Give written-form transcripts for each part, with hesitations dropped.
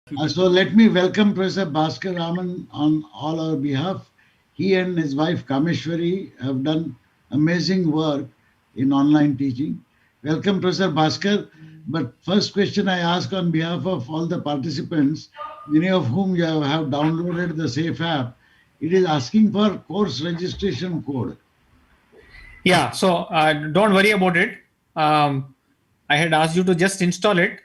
So let me welcome Professor Bhaskar Raman on all our behalf. He and his wife Kameshwari have done amazing work in online teaching. Welcome, Professor Bhaskar. But first question I ask on behalf of all the participants, many of whom you have downloaded the SAFE app, it is asking for course registration code. Yeah, so don't worry about it. I had asked you to just install it.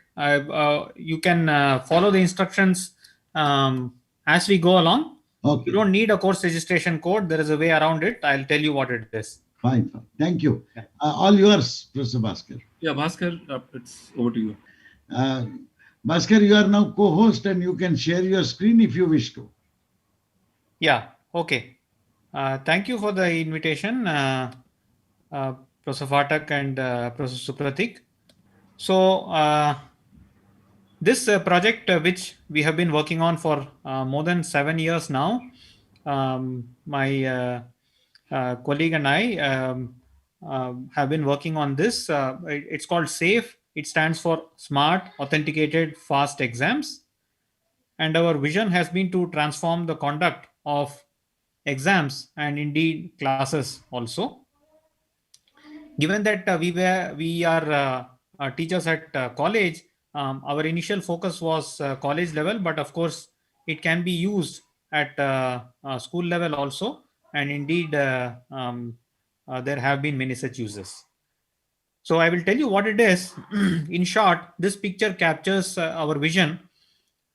You can follow the instructions as we go along. You Okay, don't need a course registration code. There is a way around it. I'll tell you what it is. fine, fine. Thank you. Yeah. All yours, Professor Bhaskar. Yeah, Bhaskar, it's over to you. Uh, Bhaskar, you are now co-host and you can share your screen if you wish to. Yeah. Okay. Thank you for the invitation, uh, Professor Phatak and Professor Supratik. So, this project, which we have been working on for more than 7 years now, my colleague and I have been working on this. It's called SAFE. It stands for Smart, Authenticated, Fast Exams. And our vision has been to transform the conduct of exams and indeed classes also. Given that we are teachers at college, our initial focus was college level, but of course it can be used at school level also, and indeed there have been many such uses. So I will tell you what it is. In short, this picture captures our vision.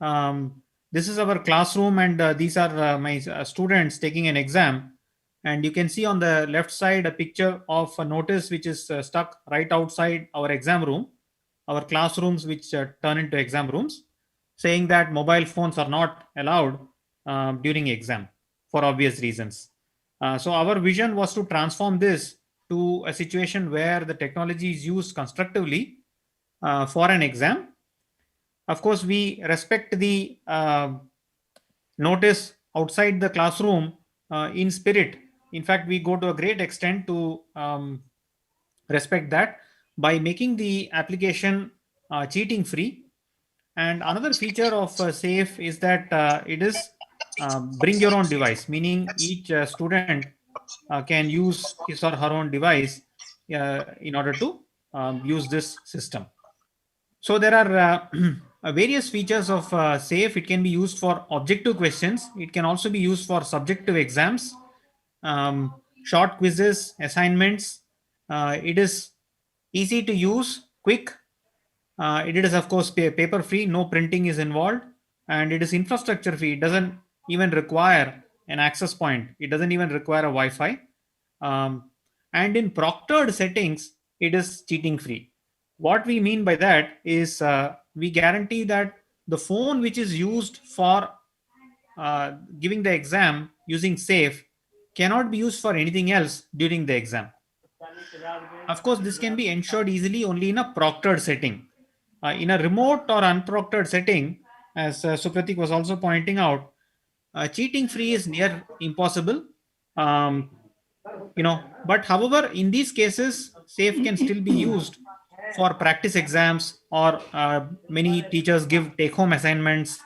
um, this is our classroom, and these are my students taking an exam. And you can see on the left side a picture of a notice which is stuck right outside our exam room, our classrooms, which turn into exam rooms, saying that mobile phones are not allowed during exam for obvious reasons. So our vision was to transform this to a situation where the technology is used constructively for an exam. Of course, we respect the notice outside the classroom in spirit. In fact, we go to a great extent to respect that by making the application cheating free. And another feature of SAFE is that it is bring your own device, meaning each student can use his or her own device in order to use this system. So there are various features of SAFE. It can be used for objective questions. It can also be used for subjective exams, short quizzes, assignments. It is easy to use, quick. It is of course paper free. No printing is involved, and it is infrastructure free. It doesn't even require an access point. It doesn't even require a Wi-Fi. Um, and in proctored settings, it is cheating free. What we mean by that is we guarantee that the phone which is used for giving the exam using SAFE cannot be used for anything else during the exam. Of course, this can be ensured easily only in a proctored setting. In a remote or unproctored setting, as Supratik was also pointing out, cheating free is near impossible. Um, but however, in these cases, SAFE can still be used for practice exams, or many teachers give take home assignments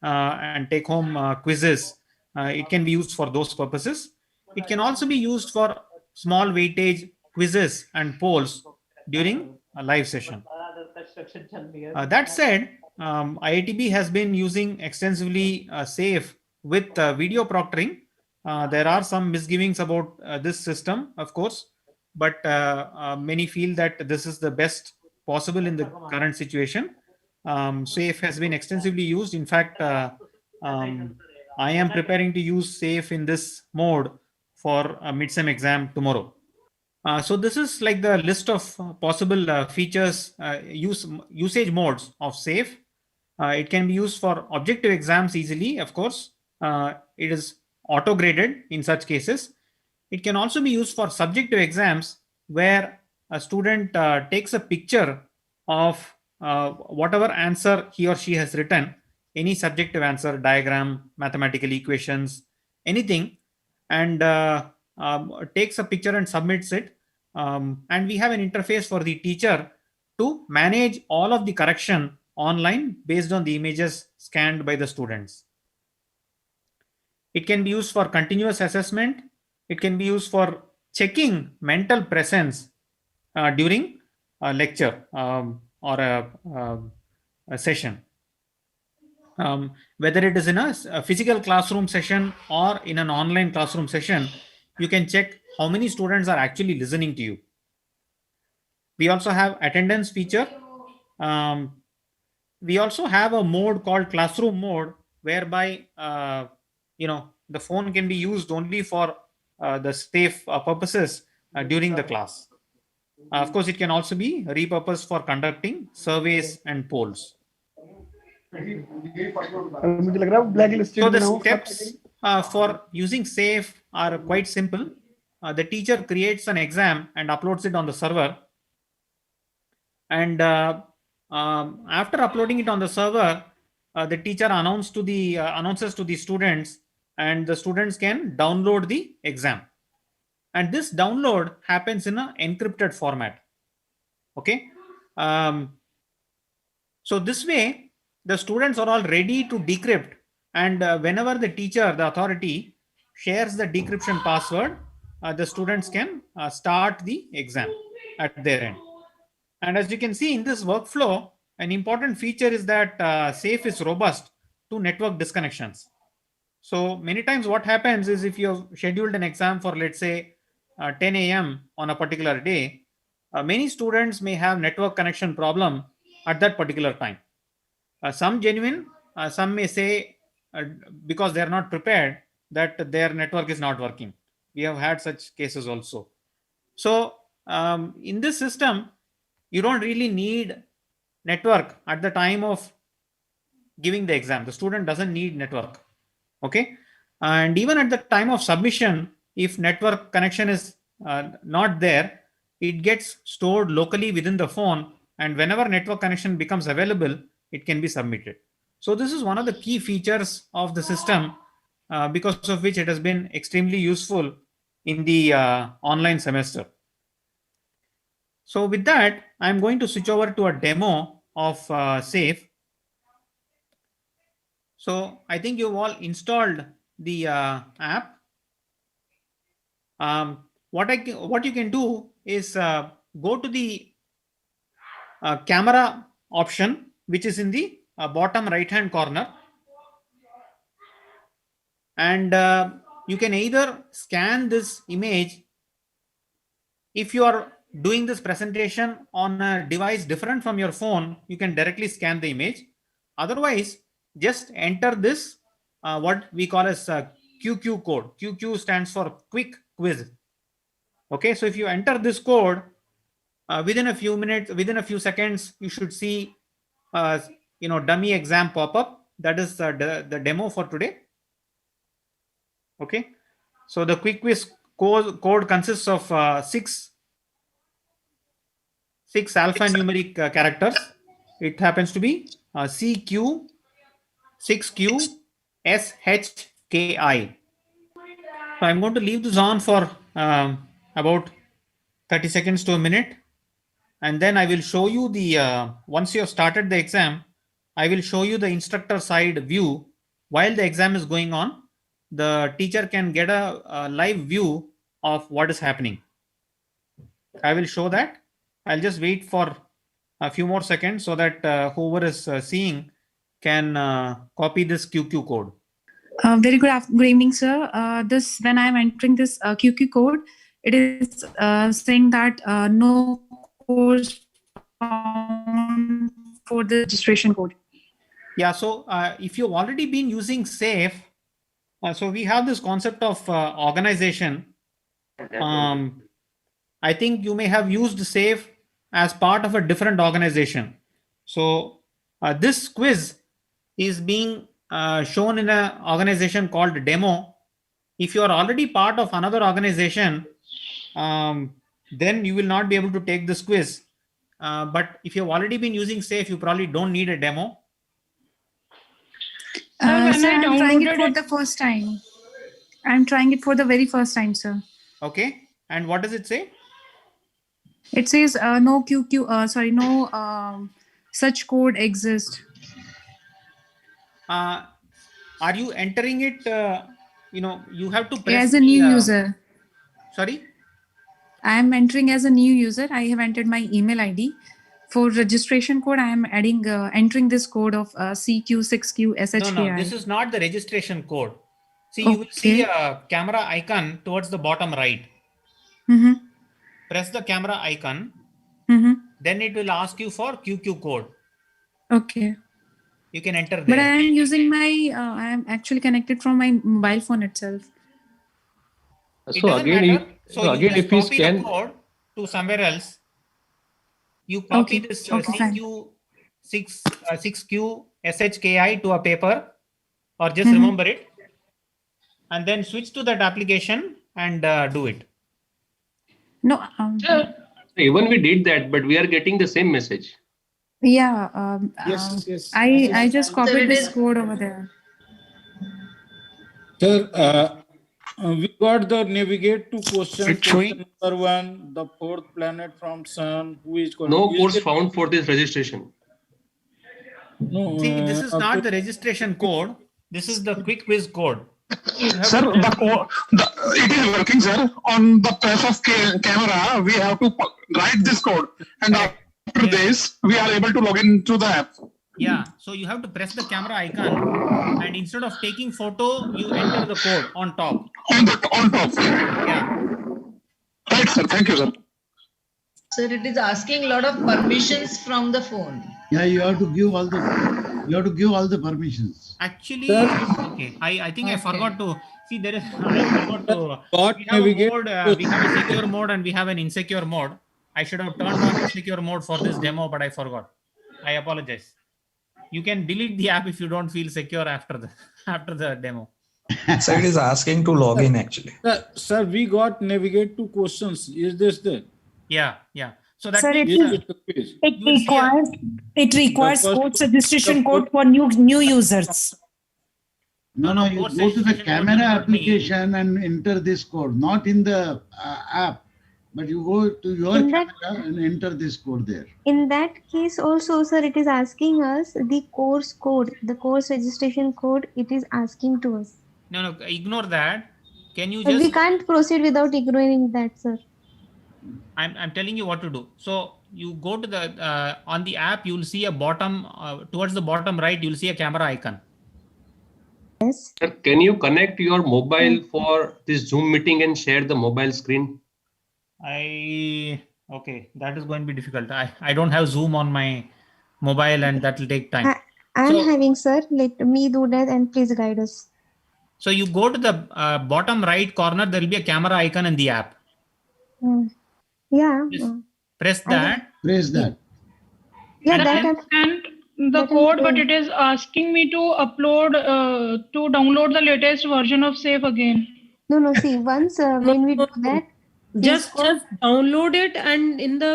and take home quizzes. It can be used for those purposes. It can also be used for small weightage quizzes and polls during a live session. That said, IITB has been using extensively SAFE with video proctoring. There are some misgivings about this system, of course, but many feel that this is the best possible in the current situation. SAFE has been extensively used. In fact, um, I am preparing to use SAFE in this mode for a midsem exam tomorrow. So this is like the list of possible features, usage modes of SAFE. It can be used for objective exams easily, of course. It is auto graded in such cases. It can also be used for subjective exams where a student takes a picture of whatever answer he or she has written, any subjective answer, diagram, mathematical equations, anything, and takes a picture and submits it. And we have an interface for the teacher to manage all of the correction online based on the images scanned by the students. It can be used for continuous assessment. It can be used for checking mental presence during a lecture or a session. Whether it is in a physical classroom session or in an online classroom session, you can check how many students are actually listening to you. We also have attendance feature. We also have a mode called classroom mode, whereby the phone can be used only for the safe purposes during the class. Of course, it can also be repurposed for conducting surveys and polls. So the steps for using SAFE are quite simple. The teacher creates an exam and uploads it on the server. And after uploading it on the server, the teacher announces to the students, and the students can download the exam. And this download happens in an encrypted format. Okay. So this way, the students are all ready to decrypt, and whenever the teacher, the authority, shares the decryption password, the students can start the exam at their end. And as you can see in this workflow, an important feature is that SAFE is robust to network disconnections. So many times what happens is, if you have scheduled an exam for, let's say, 10 a.m. on a particular day, many students may have network connection problem at that particular time. Some genuine, some may say because they are not prepared that their network is not working. We have had such cases also. So in this system, you don't really need network at the time of giving the exam. The student doesn't need network. Okay. And even at the time of submission, if network connection is not there, it gets stored locally within the phone, and whenever network connection becomes available, it can be submitted. So this is one of the key features of the system, because of which it has been extremely useful in the online semester. So with that, I'm going to switch over to a demo of SAFE. So I think you've all installed the app. What you can do is go to the camera option, which is in the bottom right hand corner, and you can either scan this image. If you are doing this presentation on a device different from your phone, you can directly scan the image. Otherwise, just enter this what we call as QQ code. QQ stands for quick quiz. Okay, so if you enter this code, within a few seconds, you should see dummy exam pop up. That is the demo for today. Okay, so the quick quiz code consists of six alphanumeric characters. It happens to be CQ, 6Q, SHKI. So I'm going to leave this on for about 30 seconds to a minute, and then I will show you the once you have started the exam, I will show you the instructor side view. While the exam is going on, the teacher can get a live view of what is happening. I will show that. I'll just wait for a few more seconds so that whoever is seeing can copy this QQ code. Very good evening, sir. When I'm entering this QQ code, it is saying that no course found for the registration code. Yeah, so if you've already been using SAFE, so we have this concept of organization. I think you may have used SAFE as part of a different organization. So this quiz is being shown in an organization called Demo. If you are already part of another organization, then you will not be able to take this quiz. But if you've already been using SAFE, you probably don't need a demo. Sir, I'm trying it for the first time. I'm trying it for the very first time, sir. Okay. And what does it say? It says no QQ. No such code exists. Are you entering it? You have to press As a new the, user, Sorry. I am entering as a new user. I have entered my email ID. For registration code, I am entering this code of CQ6QSHKI. No, this is not the registration code. See, you will see a camera icon towards the bottom right. Mm-hmm. Press the camera icon. Mm-hmm. Then it will ask you for QQ code. Okay. You can enter there. But I am using my, I am actually connected from my mobile phone itself. It So doesn't again, matter. So you again, just if we copy scan, the code to somewhere else. You copy Okay. this Okay, fine. CQ6Q SHKI to a paper, or just Mhm. remember it, and then switch to that application and do it. No, even we did that, but we are getting the same message. yeah. Yes. I just Sir, copied it this is- code over there. Sir, we got the navigate to question. It's showing- Question number 1, the fourth planet from sun. Who is going? No course found for this registration. No. See, this is not the registration code. This is the quick quiz code. You have Sir, to press it is working, sir. On the press of camera, we have to write this code, and after Yes. this, we are able to log into the app. Yeah, so you have to press the camera icon, and instead of taking photo, you enter the code on top. On top. Yeah. Right, sir. Thank you, sir. Sir, it is asking a lot of permissions from the phone. Yeah, you have to give all the permissions. Actually, Sir. okay. I think I Okay. forgot to see there is. I forgot to. Dot We have a navigate. mode. We have a secure mode and we have an insecure mode. I should have turned on the secure mode for this demo, but I forgot. I apologize. You can delete the app if you don't feel secure after the demo. So it is asking to log in actually. Sir, we got navigate to questions. Is this the? Yeah. So that Sir, means, Is it the quiz? It You will see requires The first- course registration the code for new users. No, you course go to the registration code camera you don't need. application and enter this code, not in the app, but you go to your In that- camera and enter this code there. In that case also, sir, it is asking us the course code, the course registration code, it is asking to us. no, ignore that. Can you And we just? can't proceed without ignoring that, sir. I'm telling you what to do. So you go to the on the app, you will see a bottom towards the bottom right. You will see a camera icon. Yes. Sir, can you connect your mobile for this Zoom meeting and share the mobile screen? Okay, that is going to be difficult. I don't have Zoom on my mobile, and that will take time. I'm So- having, sir. Let me do that and please guide us. So you go to the bottom right corner. There will be a camera icon in the app. Yeah. Yes. Press I that. Praise that. Yeah, And that then- I'm- And the That is code, but great. it is asking me to upload, to download the latest version of Safe again. no, see, once when we do that, Just download it, and in the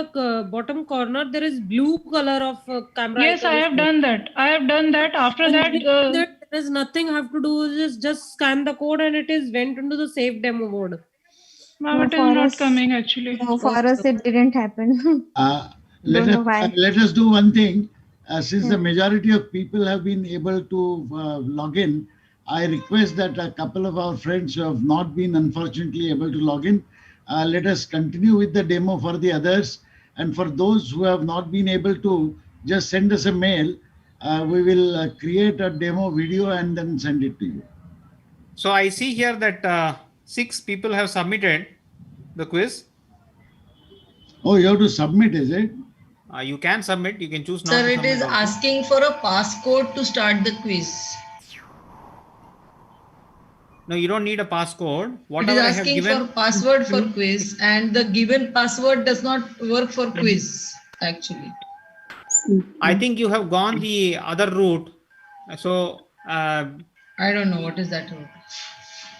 bottom corner there is blue color of camera. Yes, I have done that. After And that, with that, there is nothing I have to do. Just scan the code, and it is went into the safe demo mode. ma'am, it is for not us- coming actually. no, for us it didn't happen. Let Don't know why. us do one thing. Since the majority of people have been able to log in, I request that a couple of our friends who have not been unfortunately able to log in, let us continue with the demo for the others. And for those who have not been able to, just send us a mail. We will create a demo video and then send it to you. So I see here that 6 people have submitted the quiz. Oh, you have to submit, is it? You can submit. You can choose not Sir, to it submit is also. asking for a passcode to start the quiz. No, you don't need a passcode. It is Whatever I have asking given. for password for quiz, and the given password does not work for quiz, actually. I think you have gone the other route. So I don't know what is that.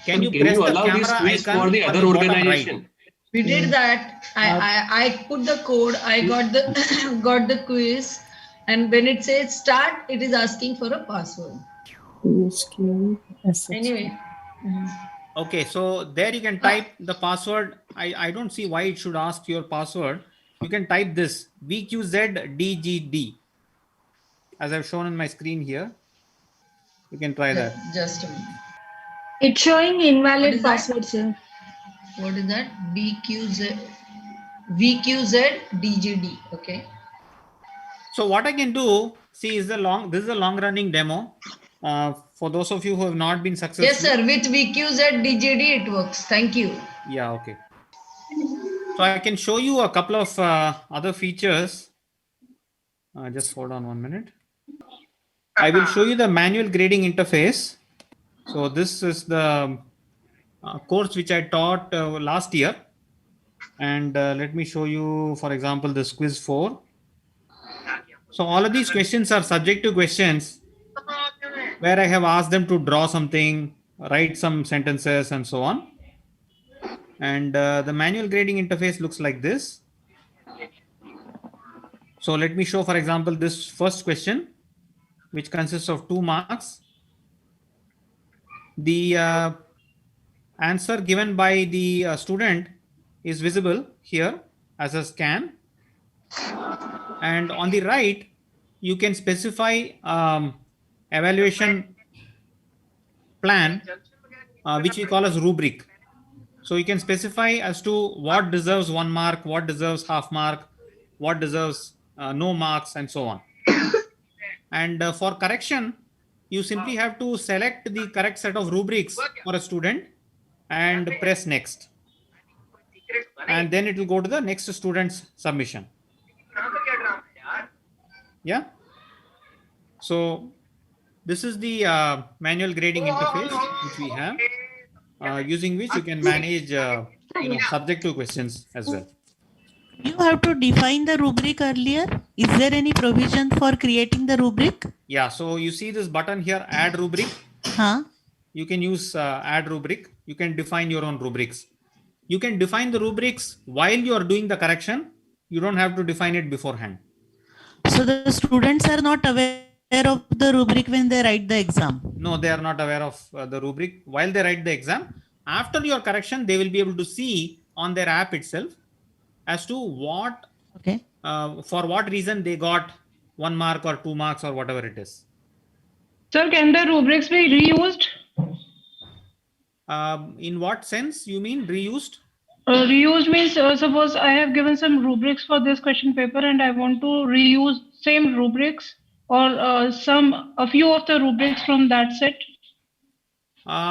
can you Can press you the allow this camera quiz icon for the other bottom right? organization? We did that. I put the code. I got the got the quiz, and when it says start, it is asking for a password. Anyway. Okay, so there you can type the password. I don't see why it should ask your password. You can type this VQZDGD. as I've shown in my screen here. You can try that. Just a minute. It's showing What invalid is that? password, sir. What is that? VQZ DGD. Okay. So what I can do, see, this is a long running demo. For those of you who have not been successful. Yes, sir. With VQZ DGD, it works. Thank you. Yeah, okay. So I can show you a couple of other features. Just hold on 1 minute. I will show you the manual grading interface. So this is the course which I taught last year. And let me show you, for example, this quiz 4. So all of these questions are subjective questions where I have asked them to draw something, write some sentences and so on. And the manual grading interface looks like this. So let me show, for example, this first question, which consists of 2 marks. The answer given by the student is visible here as a scan. And on the right, you can specify evaluation plan, which we call as rubric. So you can specify as to what deserves 1 mark, what deserves half mark, what deserves no marks, and so on. And for correction, you simply have to select the correct set of rubrics for a student and press next. And then it will go to the next student's submission. Yeah. So this is the manual grading interface which we have, using which you can manage subjective questions as well. You have to define the rubric earlier. Is there any provision for creating the rubric? Yeah, so you see this button here, add rubric. You can use add rubric. You can define your own rubrics. You can define the rubrics while you are doing the correction. You don't have to define it beforehand. So the students are not aware of the rubric when they write the exam? No, they are not aware of the rubric while they write the exam. After your correction, they will be able to see on their app itself as to what, for what reason they got 1 mark or 2 marks or whatever it is. Sir, can the rubrics be reused? In what sense you mean reused? Reused means suppose I have given some rubrics for this question paper and I want to reuse same rubrics or a few of the rubrics from that set.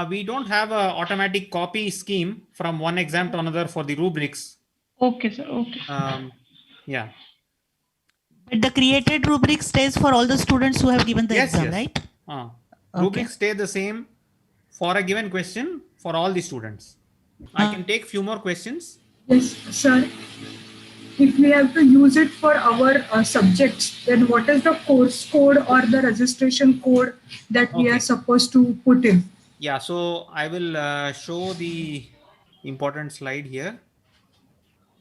We don't have a automatic copy scheme from one exam to another for the rubrics. Okay, sir. Okay. Yeah. But the created rubric stays for all the students who have given the exam, right? Rubrics stay the same for a given question for all the students. I can take few more questions. Yes, sir. If we have to use it for our subjects, then what is the course code or the registration code that we are supposed to put in? Yeah, so I will show the important slide here,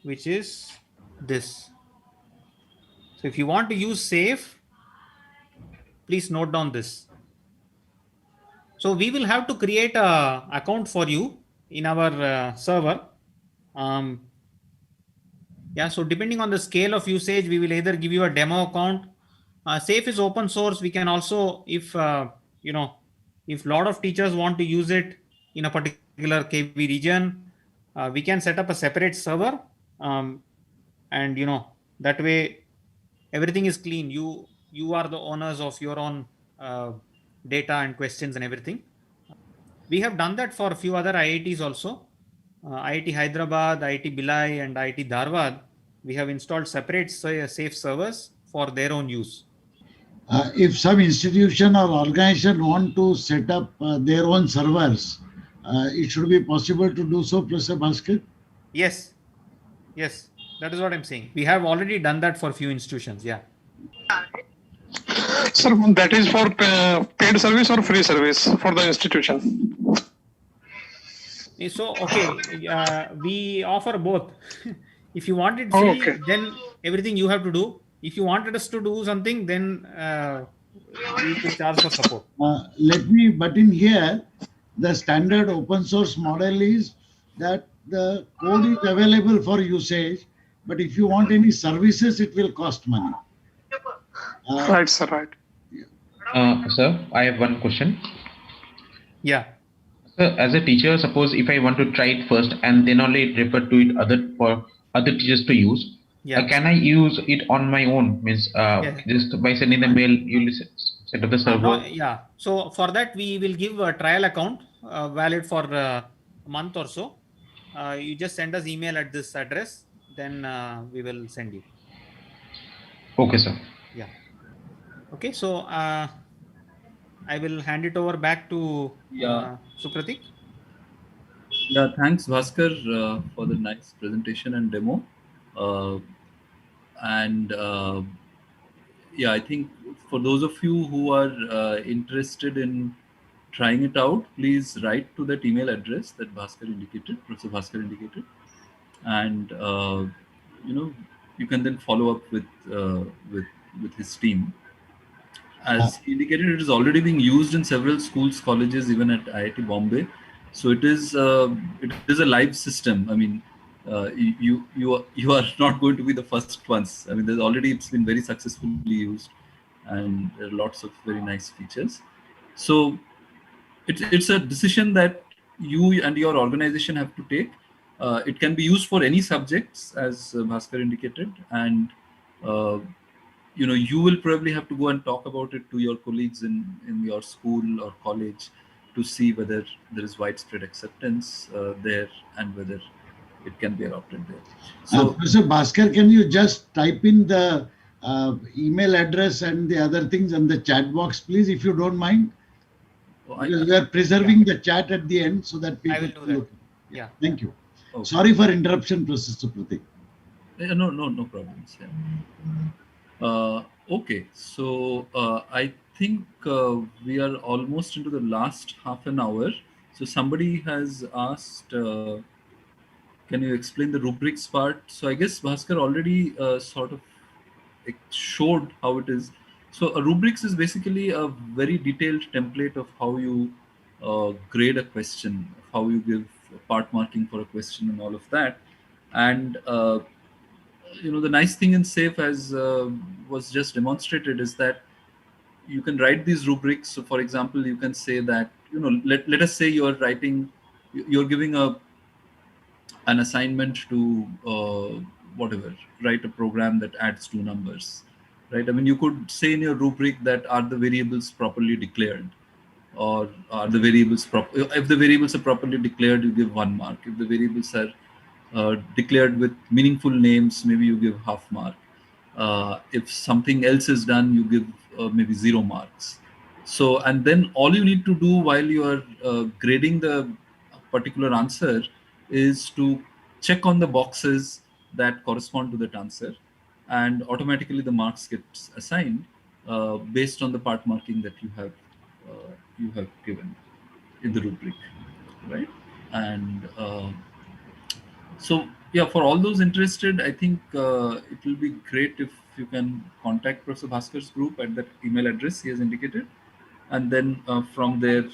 which is this. So if you want to use SAFE, please note down this. So we will have to create a account for you in our server. Yeah, so depending on the scale of usage, we will either give you a demo account. SAFE is open source. We can also, if if a lot of teachers want to use it in a particular KV region, we can set up a separate server, and that way everything is clean. You are the owners of your own data and questions and everything. We have done that for a few other IITs also. IIT Hyderabad, IIT Bhilai, and IIT Dharwad. We have installed separate SAFE servers for their own use. If some institution or organization want to set up their own servers, it should be possible to do so, Professor Bhaskar? Yes, that is what I'm saying. We have already done that for few institutions. Yeah. Sir, that is for paid service or free service for the institution? So, okay, we offer both. If you want it free, then everything you have to do. If you wanted us to do something, then we can charge for support. Let me butt in here. The standard open source model is that the code is available for usage, but if you want any services, it will cost money. Right, sir, right. Sir, I have one question. Yeah. Sir, as a teacher, suppose if I want to try it first and then only refer to it for other teachers to use, Yeah. can I use it on my own? Means just by sending the mail, you will set up the server. Yeah. So for that, we will give a trial account valid for a month or so. You just send us email at this address, then we will send you. Okay, sir. Yeah. Okay. So I will hand it over back to Supratik. Yeah, thanks, Bhaskar, for the nice presentation and demo. Yeah, I think for those of you who are interested in trying it out, please write to that email address that Bhaskar indicated, Professor Bhaskar indicated, and you can then follow up with his team. As he indicated, it is already being used in several schools, colleges, even at IIT Bombay. So it is a live system. I mean, you are not going to be the first ones. I mean, it's been very successfully used, and there are lots of very nice features. So it's a decision that you and your organization have to take. It can be used for any subjects, as Bhaskar indicated, and you will probably have to go and talk about it to your colleagues in your school or college to see whether there is widespread acceptance there and whether it can be adopted there. So, Professor Bhaskar, can you just type in the email address and the other things in the chat box, please, if you don't mind? Because we are preserving the chat at the end so that people will do that. Yeah. Thank you. Okay. Sorry for interruption, Professor Supratik. No problems. Yeah. Okay, so I think we are almost into the last half an hour. So somebody has asked, can you explain the rubrics part? So I guess Bhaskar already sort of showed how it is. So a rubrics is basically a very detailed template of how you grade a question, how you give part marking for a question and all of that. And the nice thing in SAFE, as was just demonstrated, is that you can write these rubrics. So for example, you can say that, let us say you're giving an assignment to write a program that adds 2 numbers, right? I mean, you could say in your rubric that are the variables properly declared, or are the variables if the variables are properly declared, you give 1 mark. If the variables are declared with meaningful names, maybe you give half mark. If something else is done, you give maybe 0 marks. So, and then all you need to do while you are grading the particular answer is to check on the boxes that correspond to that answer, and automatically the marks get assigned based on the part marking that you have given in the rubric, right? And so yeah, for all those interested, I think it will be great if you can contact Professor Bhaskar's group at that email address he has indicated, and then from there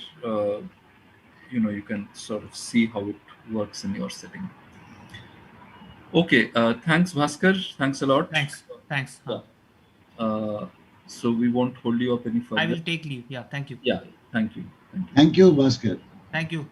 you can sort of see how it works in your setting. Okay, thanks Bhaskar, thanks a lot. Thanks. So we won't hold you up any further. I will take leave. Yeah, thank you. Yeah, thank you. Thank you, Bhaskar. Thank you.